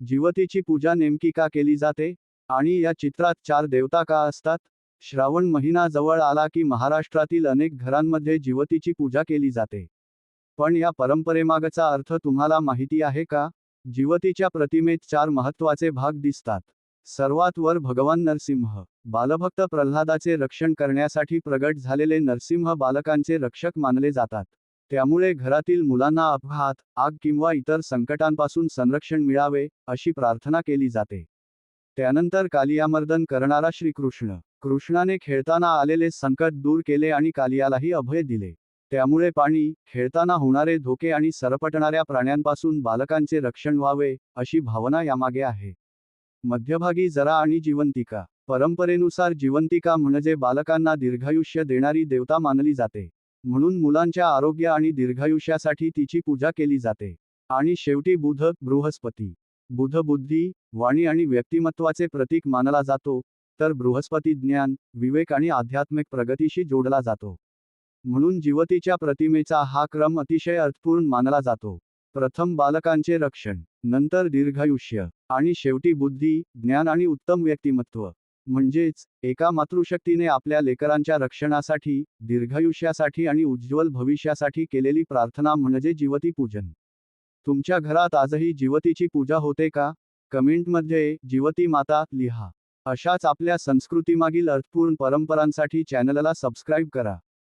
जिवतीची पूजा नेमकी का केली जाते? आणि या चित्रात 4 देवता का असतात? श्रावण महिना जवळ आला की महाराष्ट्रातील अनेक घरांमध्ये जिवतीची पूजा केली जाते. पण या परंपरेमागचा अर्थ तुम्हाला माहिती आहे का? जिवतीच्या प्रतिमेत 4 महत्त्वाचे भाग दिसतात. सर्वात वर भगवान नरसिंह. बालभक्त प्रल्हादाचे रक्षण करण्यासाठी प्रगट झालेले नरसिंह बालकांचे रक्षक मानले जातात. त्यामुळे घरातील मुलांना अपघात, आग किंवा इतर संकटांपासून संरक्षण मिळावे, अशी प्रार्थना केली जाते. त्यानंतर कालियामर्दन करणारा श्रीकृष्ण. कृष्णाने खेळताना आलेले संकट दूर केले आणि कालियालाही अभय दिले. त्यामुळे पाणी, खेळताना होणारे धोके आणि सरपटणाऱ्या प्राण्यांपासून बालकांचे रक्षण व्हावे, अशी भावना यामागे आहे. मध्यभागी जरा आणि जिवंतिका. परंपरेनुसार जिवंतिका म्हणजे बालकांना दीर्घायुष्य देणारी देवता मानली जाते. म्हणून मुलांच्या आरोग्य आणि दीर्घायुष्यासाठी तिची पूजा केली जाते. आणि शेवटी बुध, बृहस्पती. बुध बुद्धी, वाणी आणि व्यक्तिमत्वाचे प्रतीक मानला जातो, तर बृहस्पती ज्ञान, विवेक आणि आध्यात्मिक प्रगतीशी जोडला जातो. म्हणून जिवतीच्या प्रतिमेचा हा क्रम अतिशय अर्थपूर्ण मानला जातो. प्रथम बालकांचे रक्षण, नंतर दीर्घायुष्य, आणि शेवटी बुद्धी, ज्ञान आणि उत्तम व्यक्तिमत्व. म्हणजेच एका मातृशक्तीने आपल्या लेकरांच्या रक्षणासाठी, दीर्घायुष्यासाठी आणि उज्ज्वल भविष्यासाठी केलेली प्रार्थना म्हणजे जिवती पूजन. तुमच्या घरात आजही जिवतीची पूजा होते का? कमेंटमध्ये जिवती माता लिहा. अशाच आपल्या संस्कृतीमागील अर्थपूर्ण परंपरांसाठी चॅनलला सबस्क्राईब करा.